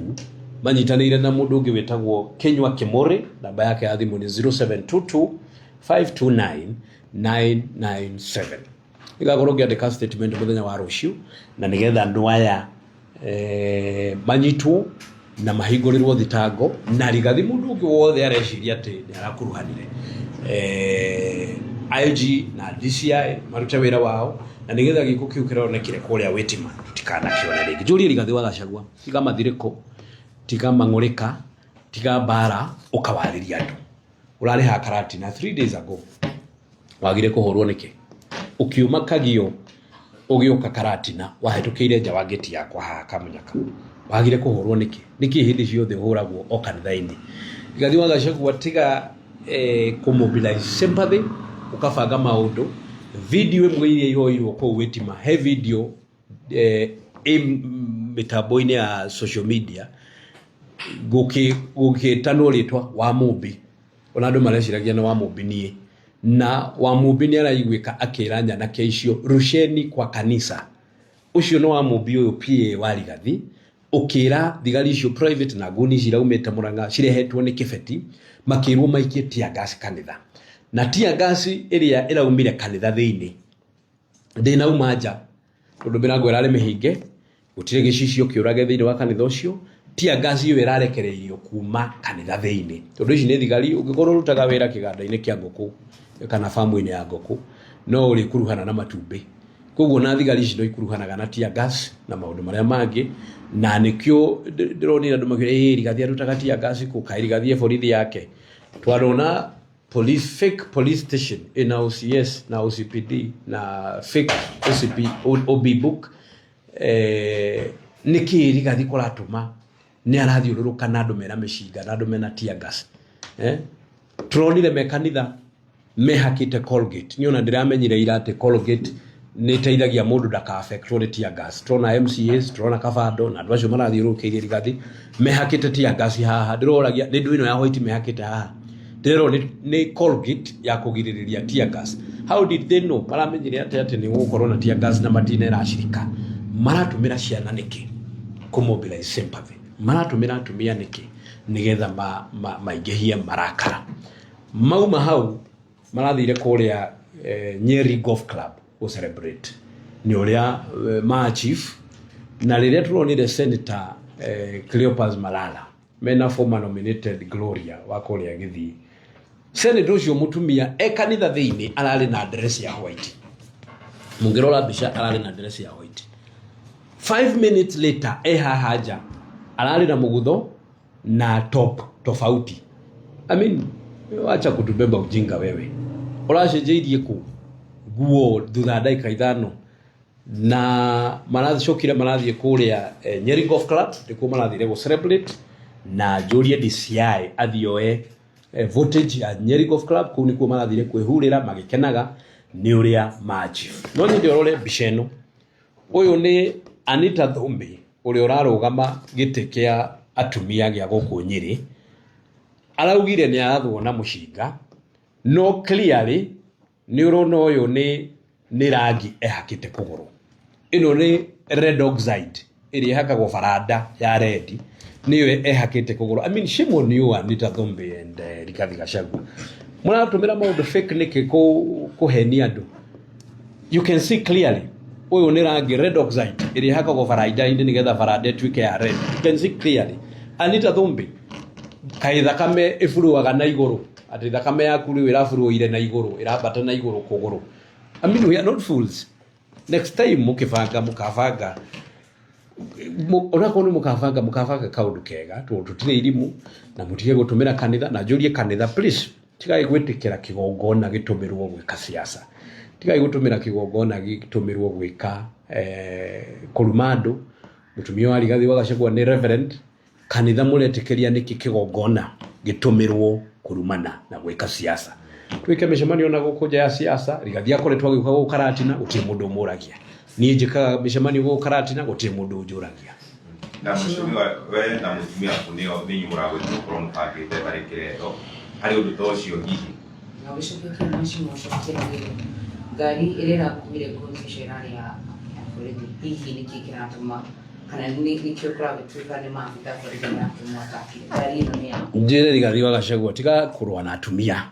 manyitanire na mundu ungi wetagwo Kenywa Kimori namba yake ya thimu ni 0722529997 igakorwo ngiandika statement muthenya wa rucio na nigetha andu aya manyitwo na mahingurirwo thitango na Rigathi mundu ungi wothe areciria ati ni arakuruhanire IG na DCI marute wira wao na nigetha giko kiu kironekire kuria Witima tikana kione ringi njuri Rigathi wa Gachagua tiga mathiriko tiga mang'urika tiga bara ukawariria andu urari ha karati na 3 days ago wagire kuhurwo niki ukiuma Kagio ugioka Karatina wahetukiire nja wa geti yakwa ha Kamunyaka wagire kuhurwo niki hindi ciothe huragwo o kanitha-ini Rigathi wa Gachagua tiga kumobilize sympathy ukabanga maundu video imwe iria ihoirwo kwa Witima he video mitambo-ini ya social media gukitanwo ritwa Wamumbi ona andu mareciragia na Wamumbi nie na Wamumbi ni araigwika akira nyana ke icio rusheni kwa kanisa ucio no Wamumbi uyu PA wa Rigathi ukira thigari icio private na guni ciraumite Murang'a cirehetwo ni Kibeti makirwo maikie tia gas kanitha na tia gas iria iraumire kanitha thiini ndina umanja tondu biragwera ari mihinge gutire gicicio kiurage thiini wa kanitha ucio tia gas iyo irarekereirio kuma kanitha thiini tondu ici ni thigari ungikorwo rutaga wira kiganda-ini kia nguku kana famu-ini ya nguku no uri kuruhana na matumbi koguo na thigari ici no ikuruhanaga na tia gas na maundu maria mangi na nikio ndironira andu magire Rigathi arutaga tia gas ku Rigathi borithi yake twarona fake police station in OCS na OCPD na fake OCP OB book niki Rigathi kuratuma ni arathiururuka na andu mena mishinga na andu mena tia gas turonire mekanitha mehakite Colgate ni ona ndiramenyire irate Colgate ni teithagia mundu ndaka affectwo ni tia gas turona MCAs turona Kavando na andu acio marathiururukirie Rigathi mehakite tia gas haha ndiroragia ni ndu ino ya white mehakite haha ndero ni Colgate ya kugiririria tia gas. How did they know? Maramenyire ati ni gukorwo na tia gas na matina irashirika maratumira ciana niki ku mobilize sympathy maratumira atumia niki nigetha maingehie marakara mauma hau marathire kuria Nyeri Golf Club go celebrate ni uria ma chief na riria turonire Senator Cleopas Malala mena former nominated Gloria wa kuria Githii Senator ucio mutumia kanitha thiini arari na dress ya white mungirora bisha arari na dress ya white 5 minutes later haja arari na mugutho na top tofauti. I mean wacha kutubeba ujinga wewe urashejeirie ku guo thutha ndaika ithano na marathicokire marathie kuria Nyeri Golf Club ndiko marathire go celebrate na Julia DCI athioe voltage ya Nyeri Golf Club kuu nikuo marathire kwihurira magikenaga ni uria machief no ni ndiorore bisheno uyu ni Anita Thumbi uria urarugama gite kia atumia gia guku Nyeri araugire ni arathwo na mushinga no clearly ni urona uyu ni rangi ehakite kuguru ino ni red oxide iri hakagwo farada ya red niyo ehakite kuguru. I mean shame on you Anita Thumbi and Rigathi Gachagua muratumira maundu fake niki kuhenia andu. You can see clearly uyu ni rangi red oxide iri hakagwo farada indi nigetha farada twike ya red. You can see clearly Anita Thumbi kai thakame ifuruaga na iguru ati thakame yaku ri irafuruire na iguru irabata na iguru kuguru. I mean we are not fools. Next time mukavanga onako ni mukavanga kaundu kega tutire irimu na mutige gutumira kanitha na njurie kanitha please tigai gwitikira kigongona gitumirwo gwika siasa tigai gutumira kigongona gitumirwo gwika kurumandu mutumia wa Rigathi Gachagua ni reverend kanitha muretikiria niki kigongona gitumirwo kurumana na gwika siasa twike mishemanio na gukuja ya siasa Rigathi akoretwo agikuka gukaratina utie mundu muragia ni njikaga mishemanio gukaratina utie mundu njuragia
na mheshimiwa we na mutumia kunio ninyi muragwetwo kuron pakite tarikirero hari undu tocio hihi
na wishokia mheshimiwa shakira gari irera kumire konfishonari ya borithi hihi niki kiratuma kana nikio kurabetuka ni mafuta borithi na kumwataki gari ino ni ya
njire Rigathi Gachagua tiga kurwa na atumia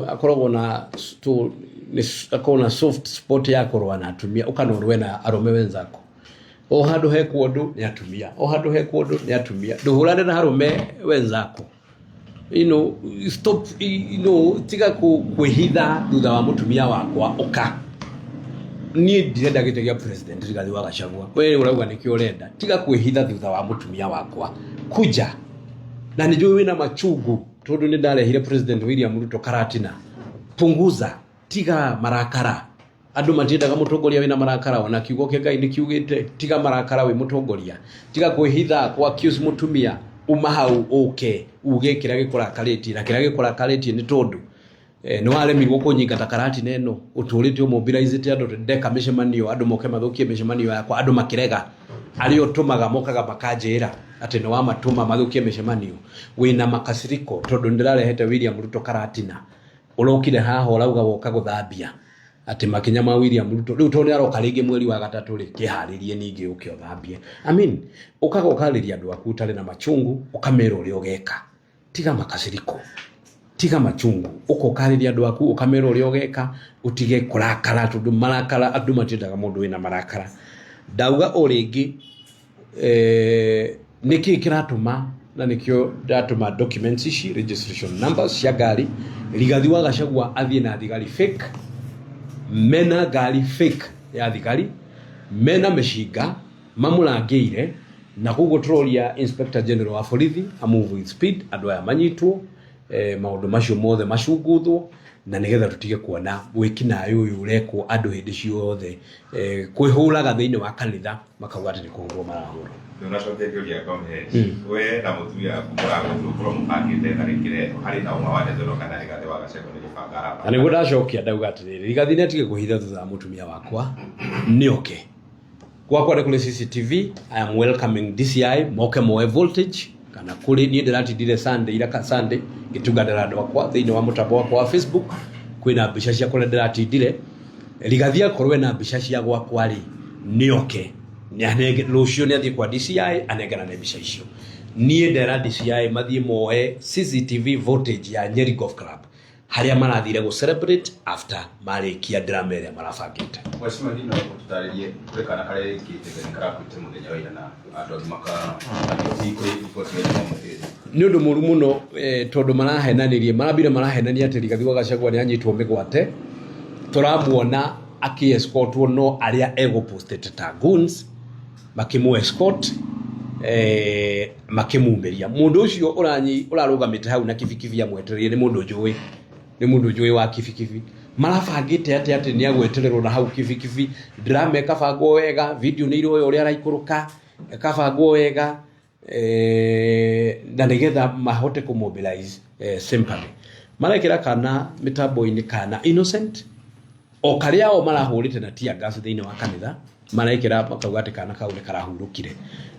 akoragwo na akona soft spot ya kurwa na atumia ukanorwe na arume wenzako o handu he kwodu ni atumia o handu he kwodu ni atumia nduhurane na arume wenzako stop tiga kwihitha thutha wa mutumia wakwa uka ni ndirenda gitegia president Rigathi Gachagua wewe urauga nikio urenda tiga kwihitha thutha wa mutumia wakwa kuja na nijui wina machungu tondu ni ndarehire president William Ruto karatina punguza tiga marakara andu matiendaga mutongoria wina marakara ona kiugo ke Ngai ni kiugite tiga marakara we mutongoria tiga kwihitha kwa accuse mutumia umahau uge kira gikurakariti na kira gikurakariti ni tondu ni waremirwo kunyinga takarati neno uturite mobilize andu ndeka mishemanio andu moke mathukie mishemanio yakwa andu makirega ario tumaga mokaga makajira ati no wamatuma mathukie mishemanio wina makasiriko tondu ndirarehete William Ruto karatina urokire haha urauga woka guthambia ati makinya ma William Ruto riu tondu aroka ringi mweri wa gatatu ri kiharirie ningi ukio thambie. I mean ukaga ukariria andu aku utari na machungu ukamera uri ugeka tiga makasiriko tiga machungu uko kariria andu aku ukamera uri ugeka utige kurakara tondu marakara andu matiendaga mundu wina marakara ndauga oringi niki kiratuma na nikio ndatuma documents ici registration numbers cia ngari Rigathi wa Gachagua athie na thigari fake mena ngari fake ya thigari mena meshinga mamurangire na kugo trolia Inspector General wa borithi a move with speed andu aya manyitwo maundu macio mothe macunguthwo na nigetha tutige kuona wikina uyu urekwo andu hindi ciothe kwihuraga thiini wa kanitha makauga ati ni kuhurwo marahurwo
Unacokeria comment we na mutumia kumurago from pakite na rikire hari na umwe wande thoro kana Rigathi wa Gachagua ni gibangara
ani gudacokia ndauga ati Rigathi netige kuhitha thutha mutumia wakwa ni okay gwakwa ni kule CCTV. I am welcoming DCI moke moe voltage kana kuli ni ndiratindire Sunday ira Sunday gitugadara andu akwa thiini wa mutambo wakwa wa Facebook kwina mbica cia kule ndiratindire Rigathi akorwe na mbica cia gwakwa ri ni okay ni anenge lucio ni athie kwa DCI anengana na mbica icio nie ndera DCI mathie moe CCTV voltage ya Nyeri Golf Club haria marathire go celebrate after marikia drama ria marabangite
Washima dino tutaririe kule kana kale kitege karakwite muthenya wa ira na andu maka iko
ni undu muru muno tondu marahenanirie marabire marahenania ati Rigathi wa Gachagua ni anyitwo migwate turamuona aki escortwo no aria ego posted ta goons makimu escort makimumeria mundu ucio urarugamite hau na kibikibi amwetererie ni mundu njui wa kibikibi marabangite ati ni agwetererwo na hau kibikibi drama kabangwo wega video ni iro uria araikuruka kabangwo wega na nigetha mahote ku mobilize sympathy marekera kana mitambo-ini kana innocent o karia o marahurite na tia gas thiini wa kanitha marekera makauga ati kana kau ni karahurukire.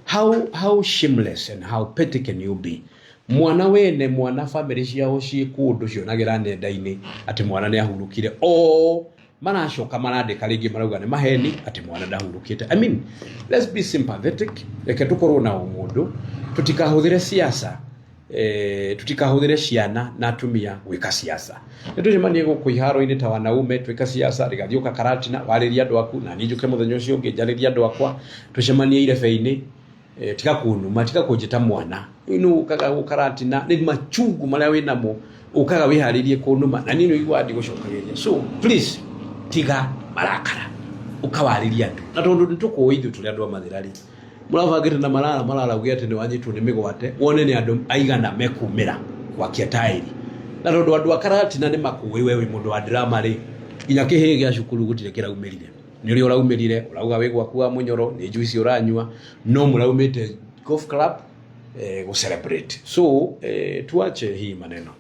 How shameless and how petty can you be? Mwana wene mwana family ciao ciikundu cionagira nenda-ini ati mwana ni ahurukire o maracoka marandika ringi marauga ni maheni ati mwana ndahurukite. I mean, let's be sympathetic, reke tukorwo na umundu, tutikahuthire siasa tutikahuthire ciana na atumia gwika siasa. Nitucemanie guku iharo-ini ta wanaume twika siasa Rigathi uka karatina wariria andu aku na ninjuke muthenya ucio ungi njariria andu akwa tucemanie irebe-ini tika kunuma tika kunjita mwana inu ukaga ukaratina ni machungu maria winamo ukaga wiharirie kunuma na nini igwa ndi gucokagiria. So please tiga marakara ukawariria andu na tondu nituko ithu tuli andu amathirari murabangite na marara ugia ati ni wanyitwo ni migwate wone ni andu aigana mekumira wakia tairi na tondu andu akaratina ni makuwi wewe mundu wa drama ri inya kihi gia cukuru gutire kiraumirire ni uri uraumirire urauga wi gwaku wa munyoro ni juice uranywa no muraumite golf club go celebrate. So tuache hii maneno.